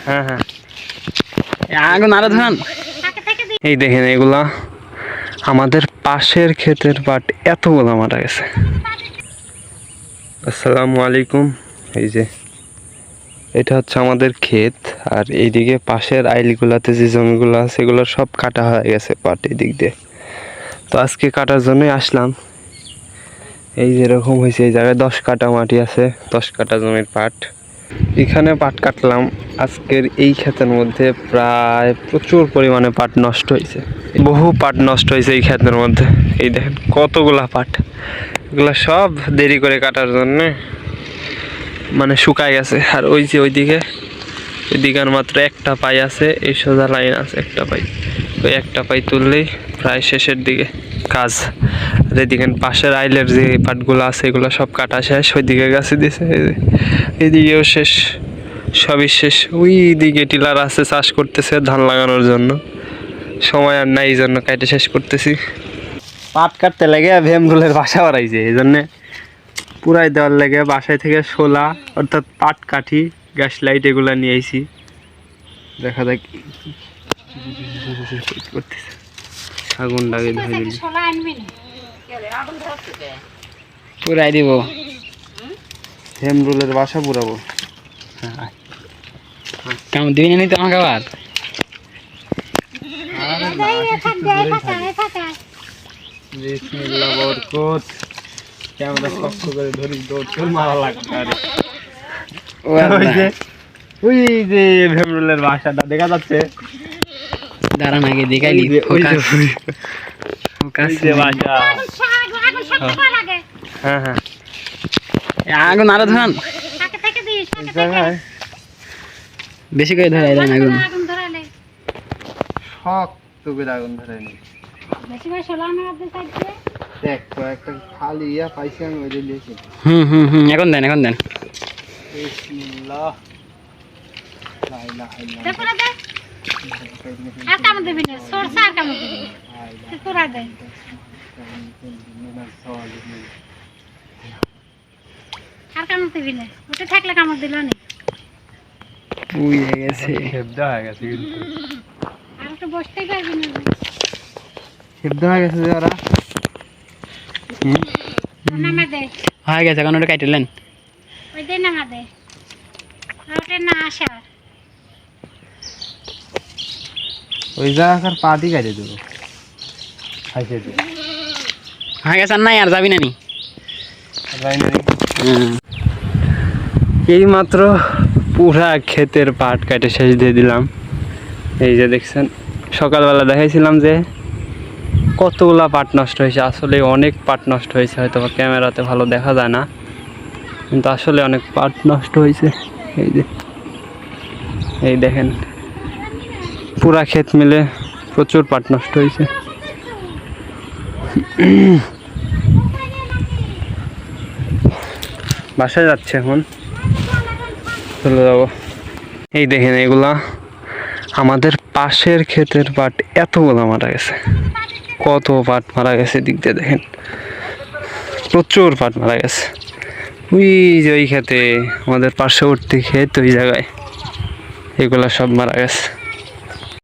হ্যাঁ হ্যাঁ আগুন আরো ধরান। এই দেখেন এগুলা আমাদের পাশের ক্ষেতের পাট এতগুলো মারা গেছে। আসসালামু আলাইকুম। এই যে এটা হচ্ছে আমাদের ক্ষেত, আর এইদিকে পাশের আইলগুলাতে যে জমিগুলো আছে এগুলো সব কাটা হয়ে গেছে পাট এদিক দিয়ে। তো আজকে কাটার জন্যই আসলাম। এই যেরকম হয়েছে, এই জায়গায় 10 কাঠা মাটি আছে, 10 কাঠা জমির পাট। এখানে পাট কাটলাম। আজকের এই ক্ষেতের মধ্যে প্রায় প্রচুর পরিমাণে পাট নষ্ট হয়েছে, বহু পাট নষ্ট হয়েছে এই ক্ষেতের মধ্যে। এই দেখেন কতগুলা পাট, এগুলা সব দেরি করে কাটার জন্যে মানে শুকায় গেছে। আর ওই যে ওইদিকে আর মাত্র একটা পাই আছে, এই সোজা লাইন আছে একটা পাই, ওই একটা পাই তুললেই প্রায় শেষের দিকে কাজ। আর এদিকে পাশের আইলের যে পাটগুলো আছে এগুলো সব কাটা শেষ, ওইদিকে গাছে দিয়েছে, এইদিকেও শেষ, সবই শেষ। ওই দিকে টিলার আছে, চাষ করতেছে ধান লাগানোর জন্য, সময় আর নাই, এই জন্য কাটে শেষ করতেছি। পাট কাটতে লেগে ভেমরুলের বাসা বাড়াইছে, এই জন্যে পুরাই দেওয়ার লেগে বাসায় থেকে শোলা অর্থাৎ পাট কাঠি, গ্যাস লাইট এগুলা নিয়ে আইছি। দেখা যাক করতেছে, আগুন লাগে ধরে দিল, পুরাই দিব, ভেমরুলের বাসা পুরাবো। কেমন দিবি না তো আমাকে আবার ক্যামেরা শক্ত করে ধরি, দৌড় মারা লাগবে। ওই যে ভেমরুলের বাসাটা দেখা যাচ্ছে, দাঁড়ান আগে দেখাইলি হ্যাঁ হ্যাঁ আগুন আরো ধরান, বেশি করে ধরাই দেন আগুন, শক্ত করে আগুন ধরাই নি। এখন দেন, এখন দেন। থাকলে কামড় দিল না, হয়ে গেছে, হয়ে গেছে, আর একটু বসতেই পারবি না, সেদ্ধ হয়ে গেছে যে ওরা হয়ে গেছে। এখন ওটা কাটিলেন, ওই জায়গার পাটি কাটে দেবো, হয়ে গেছে। আর নাই, আর যাবি না নি, এই মাত্র পুরা ক্ষেতের পাট কাটে শেষ দিয়ে দিলাম। এই যে দেখছেন, সকালবেলা দেখাইছিলাম যে কতগুলা পাট নষ্ট হয়েছে, আসলে অনেক পাট নষ্ট হয়েছে, হয়তো ক্যামেরাতে ভালো দেখা যায় না, কিন্তু আসলে অনেক পাট নষ্ট হয়েছে। এই যে এই দেখেন, পুরা ক্ষেত মিলে প্রচুর পাট নষ্ট হয়েছে। বাসায় যাচ্ছে, এখন চলে যাবো। এই দেখেন এগুলা আমাদের পাশের ক্ষেতের পাট এতগুলো মারা গেছে, কত পাট মারা গেছে দিক দিয়ে দেখেন, প্রচুর পাট মারা গেছে। ওই যে ওই ক্ষেতে, আমাদের পার্শ্ববর্তী ক্ষেত, ওই জায়গায় এগুলা সব মারা গেছে।